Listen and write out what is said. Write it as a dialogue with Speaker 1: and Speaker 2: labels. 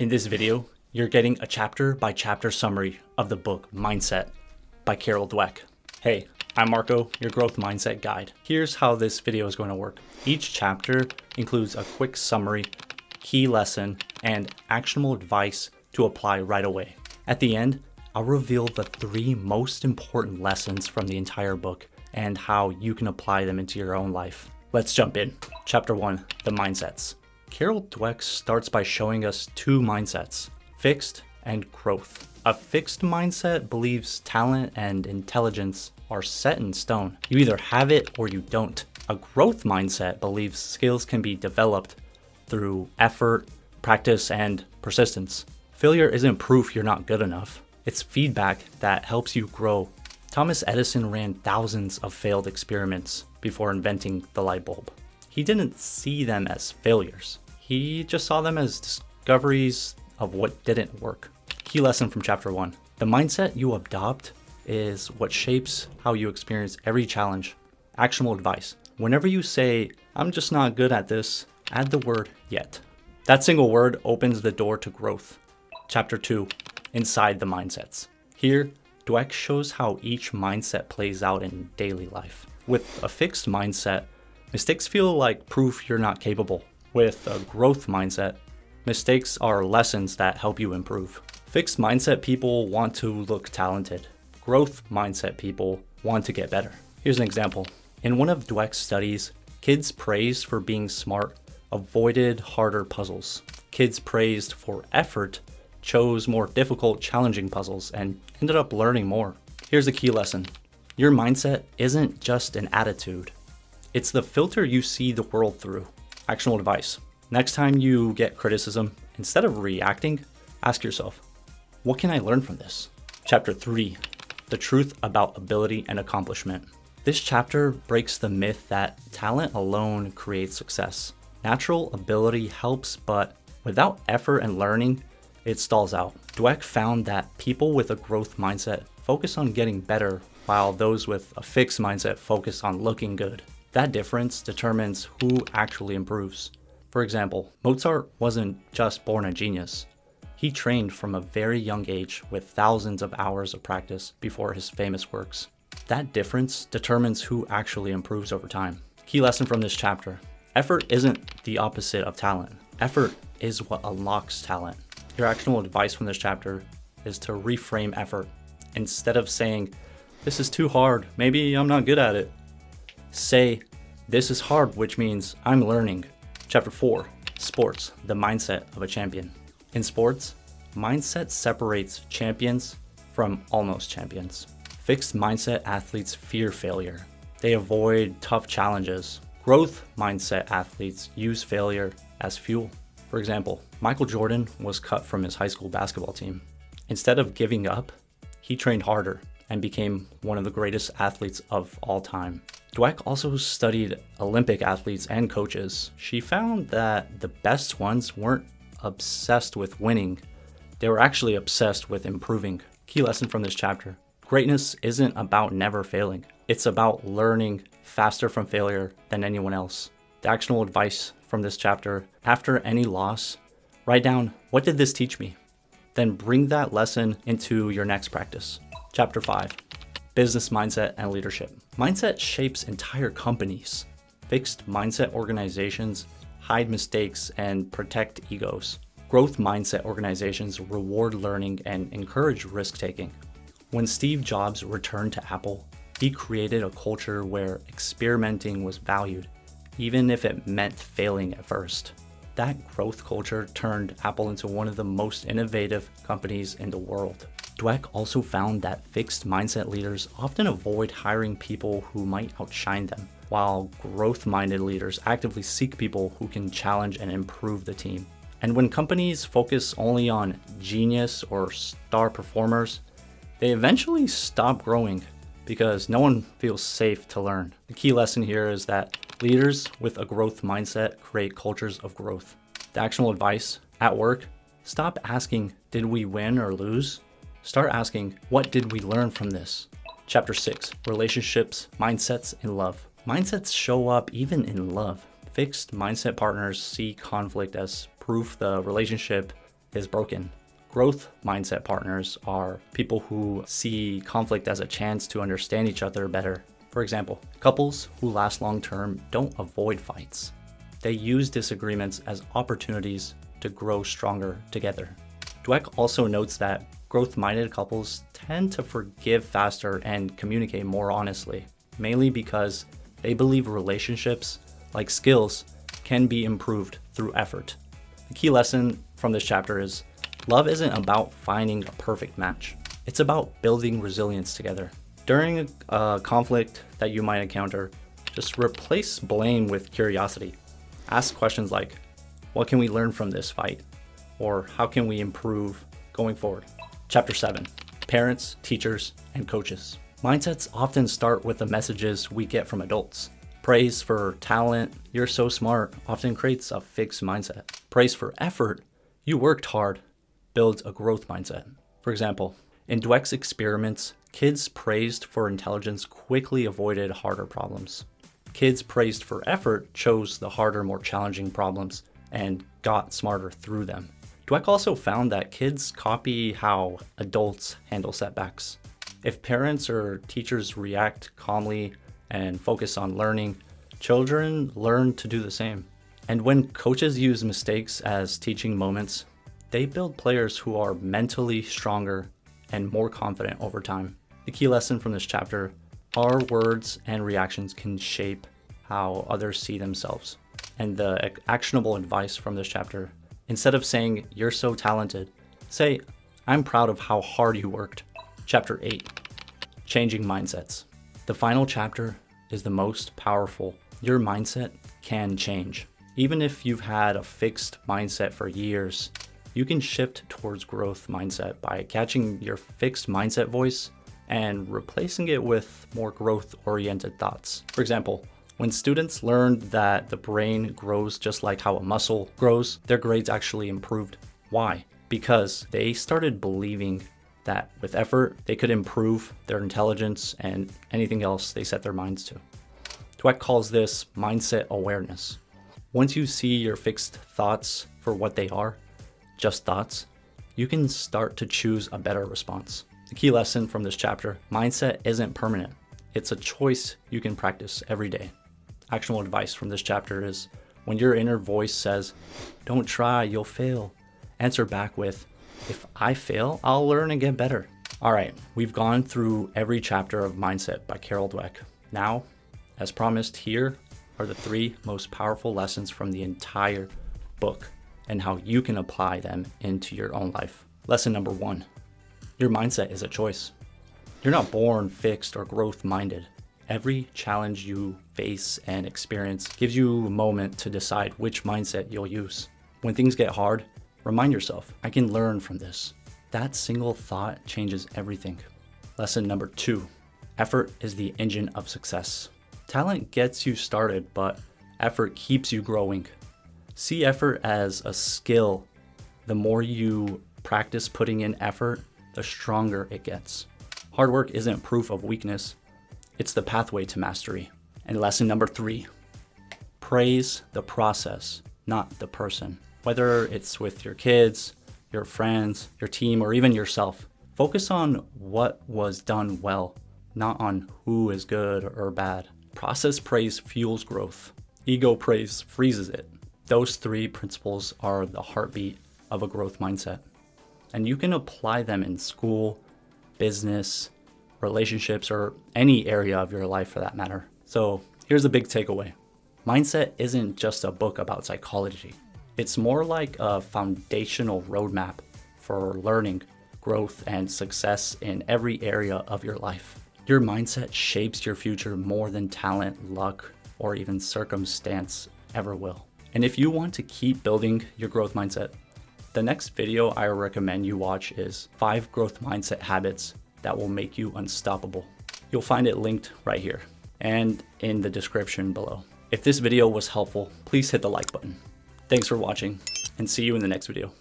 Speaker 1: In this video, you're getting a chapter-by-chapter summary of the book Mindset by Carol Dweck. Hey, I'm Marco, your growth mindset guide. Here's how this video is going to work. Each chapter includes a quick summary, key lesson, and actionable advice to apply right away. At the end, I'll reveal the 3 most important lessons from the entire book and how you can apply them into your own life. Let's jump in. Chapter 1, the mindsets. Carol Dweck starts by showing us 2 mindsets, fixed and growth. A fixed mindset believes talent and intelligence are set in stone. You either have it or you don't. A growth mindset believes skills can be developed through effort, practice, and persistence. Failure isn't proof you're not good enough. It's feedback that helps you grow. Thomas Edison ran thousands of failed experiments before inventing the light bulb. He didn't see them as failures. He just saw them as discoveries of what didn't work. Key lesson from chapter 1. The mindset you adopt is what shapes how you experience every challenge. Actionable advice. Whenever you say, I'm just not good at this, add the word yet. That single word opens the door to growth. Chapter 2. Inside the mindsets. Here, Dweck shows how each mindset plays out in daily life. With a fixed mindset, mistakes feel like proof you're not capable. With a growth mindset, mistakes are lessons that help you improve. Fixed mindset people want to look talented. Growth mindset people want to get better. Here's an example. In one of Dweck's studies, kids praised for being smart avoided harder puzzles. Kids praised for effort chose more difficult, challenging puzzles and ended up learning more. Here's the key lesson. Your mindset isn't just an attitude. It's the filter you see the world through. Actionable advice. Next time you get criticism, instead of reacting, ask yourself, what can I learn from this? Chapter 3, the truth about ability and accomplishment. This chapter breaks the myth that talent alone creates success. Natural ability helps, but without effort and learning, it stalls out. Dweck found that people with a growth mindset focus on getting better, while those with a fixed mindset focus on looking good. That difference determines who actually improves. For example, Mozart wasn't just born a genius. He trained from a very young age with thousands of hours of practice before his famous works. That difference determines who actually improves over time. Key lesson from this chapter. Effort isn't the opposite of talent. Effort is what unlocks talent. Your actionable advice from this chapter is to reframe effort. Instead of saying, this is too hard, maybe I'm not good at it, say, this is hard, which means I'm learning. Chapter 4, sports, the mindset of a champion. In sports, mindset separates champions from almost champions. Fixed mindset athletes fear failure. They avoid tough challenges. Growth mindset athletes use failure as fuel. For example, Michael Jordan was cut from his high school basketball team. Instead of giving up, he trained harder and became one of the greatest athletes of all time. Dweck also studied Olympic athletes and coaches. She found that the best ones weren't obsessed with winning. They were actually obsessed with improving. Key lesson from this chapter. Greatness isn't about never failing. It's about learning faster from failure than anyone else. The actionable advice from this chapter, after any loss, write down, what did this teach me? Then bring that lesson into your next practice. Chapter 5, business mindset and leadership. Mindset shapes entire companies. Fixed mindset organizations hide mistakes and protect egos. Growth mindset organizations reward learning and encourage risk-taking. When Steve Jobs returned to Apple, he created a culture where experimenting was valued, even if it meant failing at first. That growth culture turned Apple into one of the most innovative companies in the world. Dweck also found that fixed mindset leaders often avoid hiring people who might outshine them, while growth-minded leaders actively seek people who can challenge and improve the team. And when companies focus only on genius or star performers, they eventually stop growing because no one feels safe to learn. The key lesson here is that leaders with a growth mindset create cultures of growth. The actionable advice at work, stop asking, did we win or lose? Start asking, what did we learn from this? Chapter 6, relationships, mindsets, and love. Mindsets show up even in love. Fixed mindset partners see conflict as proof the relationship is broken. Growth mindset partners are people who see conflict as a chance to understand each other better. For example, couples who last long-term don't avoid fights. They use disagreements as opportunities to grow stronger together. Dweck also notes that growth-minded couples tend to forgive faster and communicate more honestly, mainly because they believe relationships, like skills, can be improved through effort. The key lesson from this chapter is love isn't about finding a perfect match. It's about building resilience together. During a conflict that you might encounter, just replace blame with curiosity. Ask questions like, what can we learn from this fight? Or how can we improve going forward? Chapter 7, parents, teachers, and coaches. Mindsets often start with the messages we get from adults. Praise for talent, you're so smart, often creates a fixed mindset. Praise for effort, you worked hard, builds a growth mindset. For example, in Dweck's experiments, kids praised for intelligence quickly avoided harder problems. Kids praised for effort chose the harder, more challenging problems and got smarter through them. Dweck also found that kids copy how adults handle setbacks. If parents or teachers react calmly and focus on learning, children learn to do the same. And when coaches use mistakes as teaching moments, they build players who are mentally stronger and more confident over time. The key lesson from this chapter, our words and reactions can shape how others see themselves. And the actionable advice from this chapter, instead of saying, you're so talented, say, I'm proud of how hard you worked. Chapter 8, changing mindsets. The final chapter is the most powerful. Your mindset can change. Even if you've had a fixed mindset for years, you can shift towards growth mindset by catching your fixed mindset voice and replacing it with more growth-oriented thoughts. For example, when students learned that the brain grows just like how a muscle grows, their grades actually improved. Why? Because they started believing that with effort, they could improve their intelligence and anything else they set their minds to. Dweck calls this mindset awareness. Once you see your fixed thoughts for what they are, just thoughts, you can start to choose a better response. The key lesson from this chapter, mindset isn't permanent. It's a choice you can practice every day. Actionable advice from this chapter is, when your inner voice says, don't try, you'll fail, answer back with, if I fail, I'll learn and get better. All right, we've gone through every chapter of Mindset by Carol Dweck. Now, as promised, here are the 3 most powerful lessons from the entire book and how you can apply them into your own life. Lesson number 1, your mindset is a choice. You're not born fixed or growth-minded. Every challenge you face and experience gives you a moment to decide which mindset you'll use. When things get hard, remind yourself, I can learn from this. That single thought changes everything. Lesson number 2, effort is the engine of success. Talent gets you started, but effort keeps you growing. See effort as a skill. The more you practice putting in effort, the stronger it gets. Hard work isn't proof of weakness. It's the pathway to mastery. And lesson number 3, praise the process, not the person. Whether it's with your kids, your friends, your team, or even yourself, focus on what was done well, not on who is good or bad. Process praise fuels growth. Ego praise freezes it. Those 3 principles are the heartbeat of a growth mindset. And you can apply them in school, business, relationships, or any area of your life for that matter. So here's a big takeaway. Mindset isn't just a book about psychology. It's more like a foundational roadmap for learning, growth, and success in every area of your life. Your mindset shapes your future more than talent, luck, or even circumstance ever will. And if you want to keep building your growth mindset, the next video I recommend you watch is 5 growth mindset habits that will make you unstoppable. You'll find it linked right here and in the description below. If this video was helpful, please hit the like button. Thanks for watching and see you in the next video.